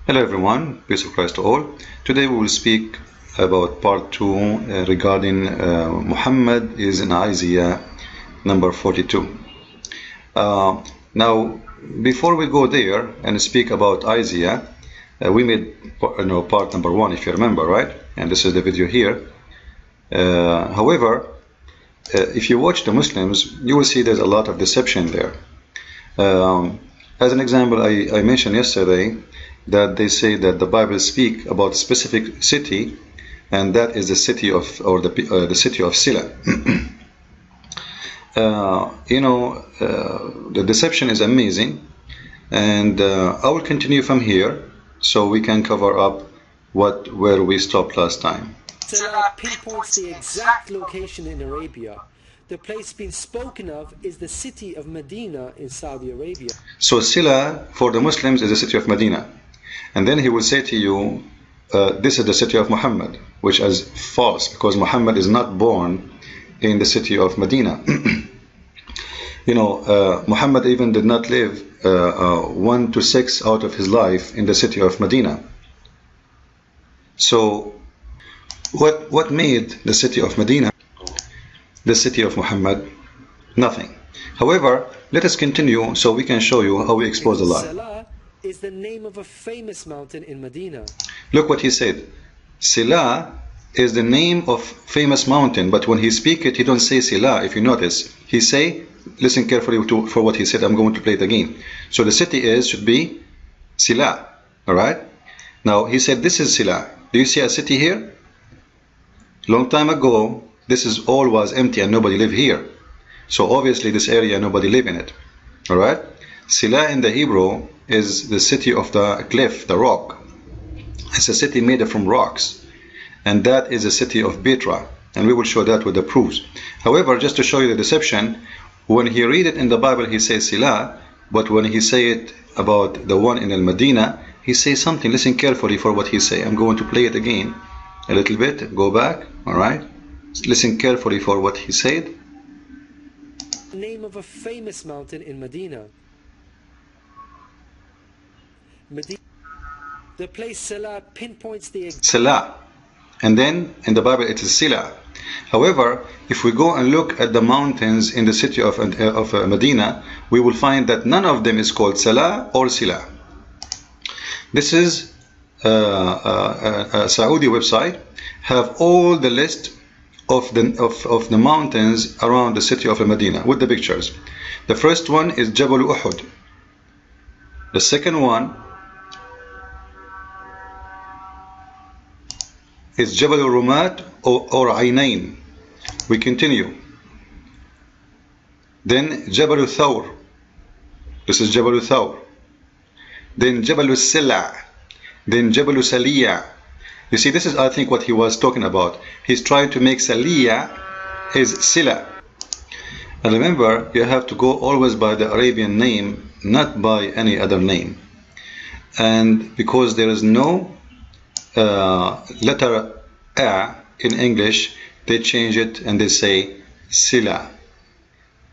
Hello everyone, peace of Christ to all. Today we will speak about part 2 regarding Muhammad is in Isaiah number 42. Now, before we go there and speak about Isaiah, we made part number 1, if you remember, right? And this is the video here. However, if you watch the Muslims, you will see there's a lot of deception there. As an example, I mentioned yesterday that they say that the Bible speak about a specific city, and that is the city of, or the city of Sila. The deception is amazing, and I will continue from here so we can cover up where we stopped last time. Sila pinpoints the exact location in Arabia. The place being spoken of is the city of Medina in Saudi Arabia. So Sila for the Muslims is the city of Medina. And then he will say to you, this is the city of Muhammad, which is false, because Muhammad is not born in the city of Medina. Muhammad even did not live 1 to 6 out of his life in the city of Medina. So what made the city of Medina the city of Muhammad? Nothing. However, let us continue so we can show you how we expose the lie. Sila is the name of a famous mountain in Medina. Look what he said. Sila is the name of famous mountain, but when he speak it, he don't say Sila. If you notice, he say, listen carefully for what he said. I'm going to play it again. So the city should be Sila. All right. Now he said this is Sila. Do you see a city here? Long time ago, this is all was empty and nobody lived here. So obviously this area nobody live in it. All right. Sila in the Hebrew is the city of the cliff, the rock. It's a city made from rocks, and that is the city of Petra, and we will show that with the proofs. However, just to show you the deception, when he read it in the Bible he says Sila, but when he say it about the one in Al-Medina, he says something. Listen carefully for what he say. I'm going to play it again a little bit. Go back. All right, listen carefully for what he said. The name of a famous mountain in Medina. The place Sila pinpoints the Sila, and then in the Bible it is Sila. However, if we go and look at the mountains in the city of Medina, we will find that none of them is called Sala or Sila. This is a Saudi website, have all the list of the mountains around the city of Medina with the pictures. The first one is Jabal Uhud. The second one is Jabal Rumat or Ainain. We continue. Then Jabal Thawr. This is Jabal Thawr. Then Jabal Sila. Then Jabal Saliya. You see, this is, I think, what he was talking about. He's trying to make Saliya is Sila. And remember, you have to go always by the Arabian name, not by any other name. And because there is no letter A in English, they change it and they say Sila.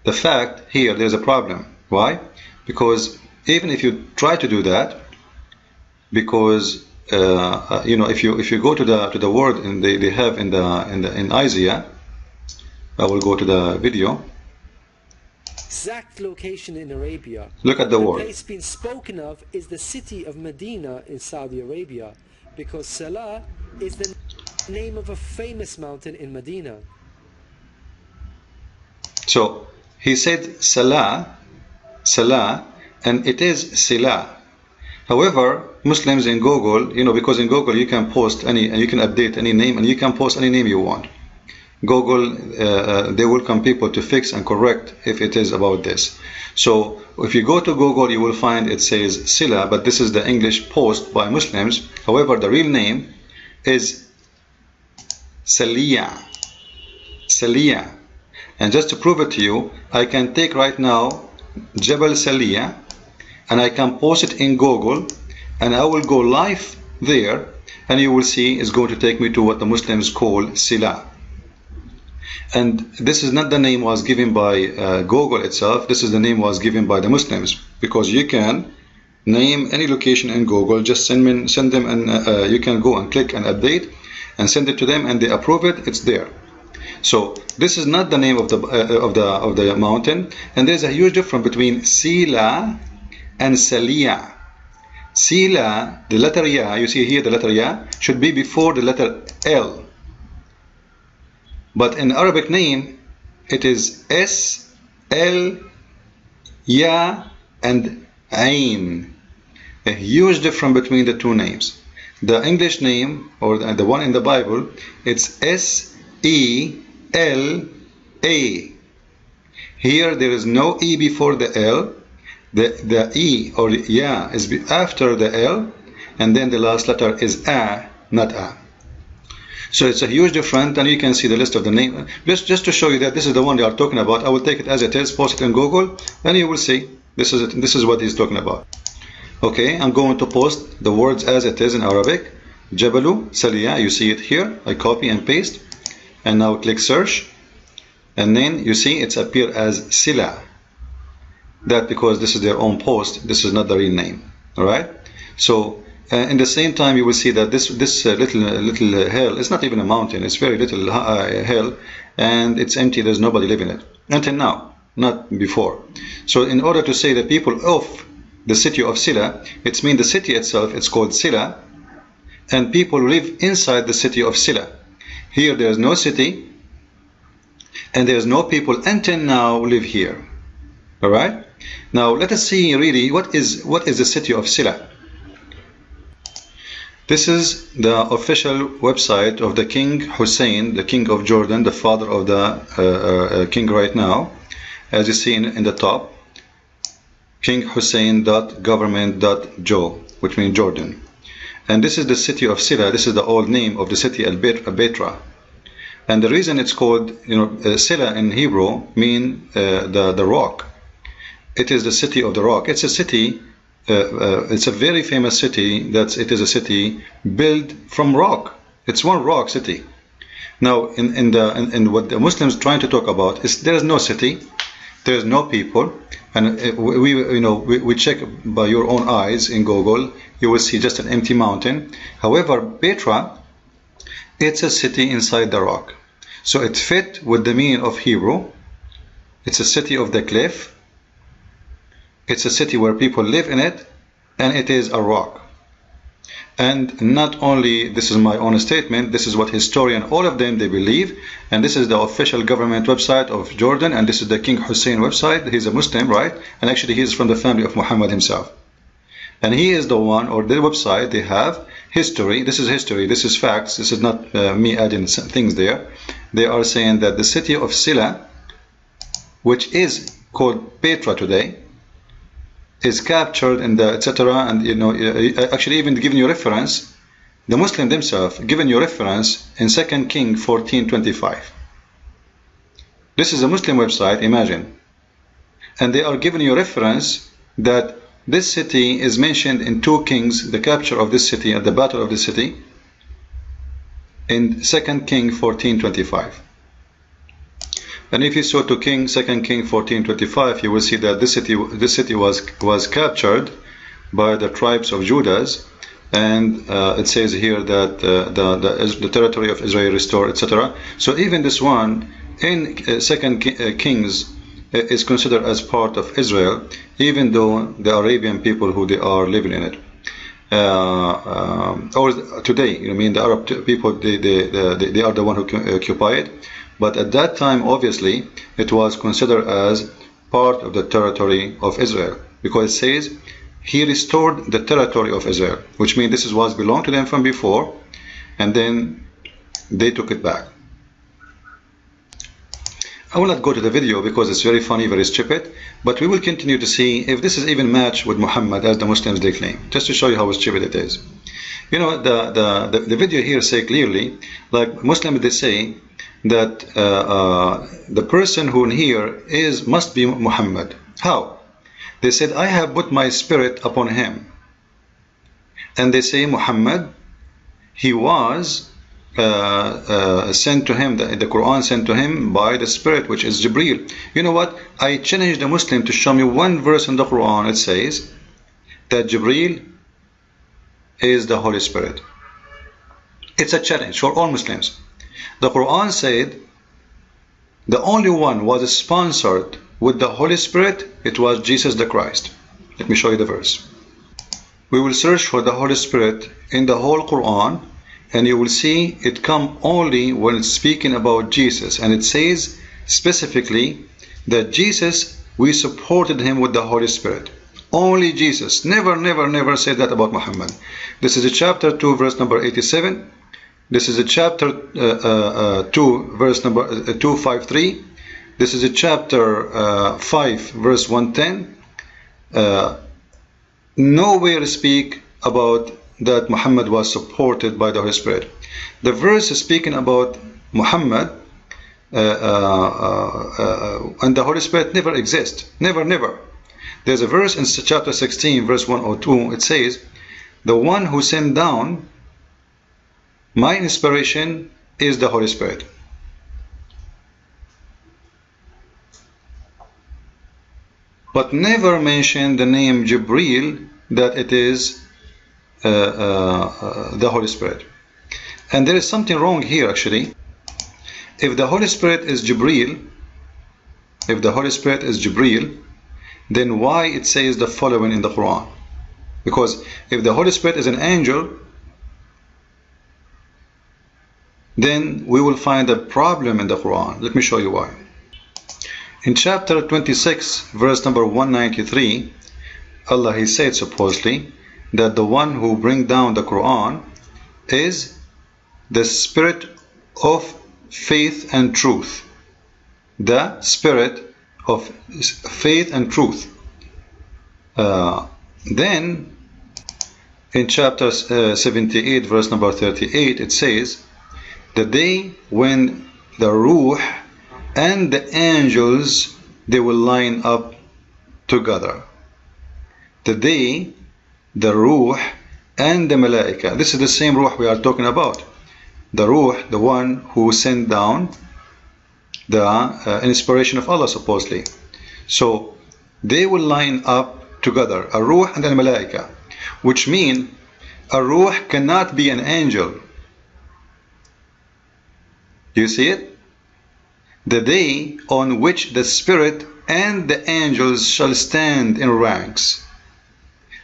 The fact here, there's a problem. Why? Because even if you try to do that, because if you go to the word and they have in Isaiah, I will go to the video. exact location in Arabia. Look at the word. The place being spoken of is the city of Medina in Saudi Arabia, because Salah is the name of a famous mountain in Medina. So he said Salah, and it is Sila. However, Muslims in Google, because in Google you can post any, and you can update any name, and you can post any name you want. Google, they welcome people to fix and correct if it is about this. So if you go to Google, you will find it says Sila, but this is the English post by Muslims. However, the real name is Saliya. Saliya. And just to prove it to you, I can take right now Jabal Saliya and I can post it in Google, and I will go live there, and you will see it's going to take me to what the Muslims call Sila. And this is not the name was given by Google itself. This is the name was given by the Muslims, because you can name, any location in Google, just send them, and you can go and click and update and send it to them, and they approve it. It's there. So this is not the name of the mountain, and there's a huge difference between Sila and Salia. Sila, the letter Ya, you see here the letter Ya should be before the letter L. But in Arabic name, it is S, L, Ya, and Ain. A huge difference between the two names. The English name, or the one in the Bible, it's S-E-L-A. Here there is no E before the L. The E or Ya is after the L, and then the last letter is A, not A. So it's a huge difference, and you can see the list of the name. Just to show you that this is the one they are talking about, I will take it as it is, post it in Google, and you will see this is it. This is what he's talking about. Okay, I'm going to post the words as it is in Arabic. Jabalu Salia, you see it here. I copy and paste, and now click search, and then you see it's appear as Sila. That because this is their own post, this is not the real name. All right. So in the same time, you will see that this little hill is not even a mountain. It's very little hill, and it's empty. There's nobody living in it until now, not before. So in order to say the people of the city of Sila, it means the city itself. It's called Sila, and people live inside the city of Sila. Here there is no city, and there is no people until now live here. All right. Now let us see really what is the city of Sila. This is the official website of the King Hussein, the King of Jordan, the father of the king right now, as you see in the top, kinghussein.government.jo, which means Jordan. And this is the city of Sila. This is the old name of the city Al-Betra. And the reason it's called, Sila in Hebrew mean the rock. It is the city of the rock. It's a city. It's a very famous city. It is a city built from rock. It's one rock city. Now, in what the Muslims trying to talk about is there is no city, there is no people, and we check by your own eyes in Google. You will see just an empty mountain. However, Petra, it's a city inside the rock, so it fit with the meaning of Hebrew. It's a city of the cliff. It's a city where people live in it, and it is a rock. And not only, this is my own statement, this is what historian, all of them, they believe, and this is the official government website of Jordan, and this is the King Hussein website. He's a Muslim, right? And actually he is from the family of Muhammad himself. And he is the one, or their website, they have history. This is history, this is facts, this is not me adding things there. They are saying that the city of Sila, which is called Petra today, is captured in the etc. And actually even giving you reference, the Muslim themselves giving you reference in 2 Kings 14:25. This is a Muslim website, imagine, and they are giving you reference that this city is mentioned in 2 Kings, the capture of this city and the battle of the city, in 2 Kings 14:25. And if you saw to 2 Kings 14:25, you will see that this city was captured by the tribes of Judah, and it says here that the territory of Israel restored, etc. So even this one in 2 Kings is considered as part of Israel, even though the Arabian people who they are living in it. Or today, the Arab people, they are the one who occupy it. But at that time, obviously, it was considered as part of the territory of Israel, because it says he restored the territory of Israel, which means this was belonged to them from before, and then they took it back. I will not go to the video because it's very funny, very stupid, but we will continue to see if this is even matched with Muhammad as the Muslims they claim, just to show you how stupid it is. The video here say clearly, like Muslims they say, that the person who here must be Muhammad. How? They said, I have put my spirit upon him. And they say Muhammad, he was sent to him, the Quran sent to him by the spirit, which is Jibreel. You know what? I challenge the Muslim to show me one verse in the Quran. It says that Jibreel is the Holy Spirit. It's a challenge for all Muslims. The Quran said the only one was sponsored with the Holy Spirit, it was Jesus the Christ. Let me show you the verse. We will search for the Holy Spirit in the whole Quran, and you will see it come only when it's speaking about Jesus, and it says specifically that Jesus, we supported him with the Holy Spirit. Only Jesus. Never said that about Muhammad. This is a chapter 2 verse number 87. This is a chapter 2 verse number 253. This is a chapter 5 verse 110. Nowhere speak about that Muhammad was supported by the Holy Spirit. The verse is speaking about Muhammad and the Holy Spirit never exists. Never. There's a verse in chapter 16 verse 102. It says, the one who sent down my inspiration is the Holy Spirit. But never mention the name Jibreel, that it is the Holy Spirit. And there is something wrong here actually. If the Holy Spirit is Jibreel, then why it says the following in the Quran? Because if the Holy Spirit is an angel, then we will find a problem in the Quran. Let me show you why. In chapter 26 verse number 193, Allah, he said supposedly that the one who bring down the Quran is the Spirit of faith and truth. The Spirit of faith and truth. Then in chapter 78 verse number 38, it says, the day when the Ruh and the angels, they will line up together. The day the Ruh and the Malaika, this is the same Ruh we are talking about. The Ruh, the one who sent down the inspiration of Allah supposedly. So they will line up together, a Ruh and a Malaika, which mean a Ruh cannot be an angel. Do you see it? The day on which the Spirit and the angels shall stand in ranks.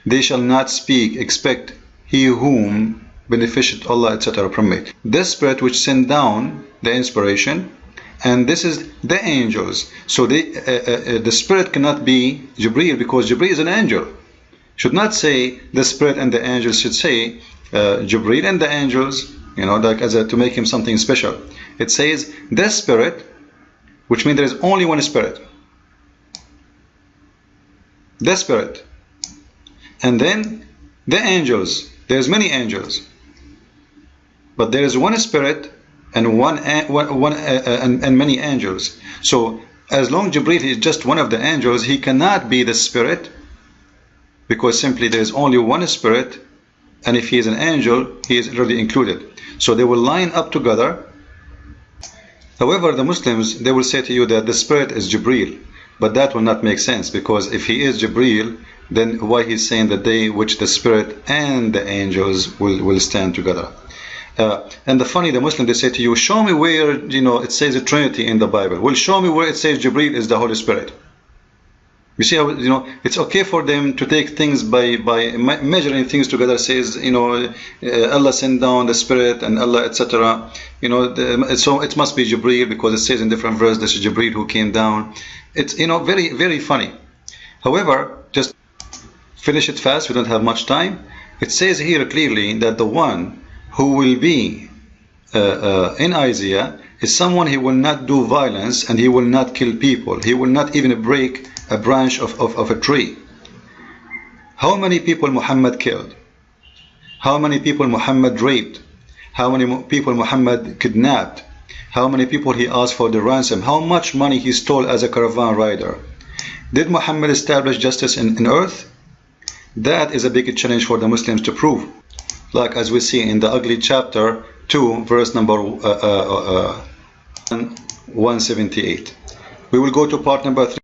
They shall not speak except he whom benefited Allah, etc. from it. The Spirit which sent down the inspiration, and this is the angels. So the Spirit cannot be Jibreel, because Jibreel is an angel. Should not say the Spirit and the angels, should say Jibreel and the angels, you know, like to make him something special. It says the Spirit, which means there is only one Spirit. The Spirit. And then the angels. There's many angels. But there is one Spirit and and many angels. So as long as Jibreel is just one of the angels, he cannot be the Spirit, because simply there is only one Spirit, and if he is an angel, he is already included. So they will line up together. However, the Muslims, they will say to you that the Spirit is Jibreel, but that will not make sense, because if he is Jibreel, then why he's saying the day which the Spirit and the angels will stand together? And the funny, the Muslim, they say to you, show me where, you know, it says a Trinity in the Bible. Well, show me where it says Jibreel is the Holy Spirit. You see how, you know, it's okay for them to take things by measuring things together. Says, you know, Allah sent down the Spirit and Allah, etc. You know, so it must be Jibreel, because it says in different verses this is Jibreel who came down. It's, you know, very funny. However, just finish it fast, we don't have much time. It says here clearly that the one who will be in Isaiah is someone, he will not do violence and he will not kill people. He will not even break a branch of a tree. How many people Muhammad killed? How many people Muhammad raped? How many people Muhammad kidnapped? How many people he asked for the ransom? How much money he stole as a caravan rider? Did Muhammad establish justice in earth? That is a big challenge for the Muslims to prove. Like as we see in the ugly chapter 2 verse number 178. We will go to part number 3.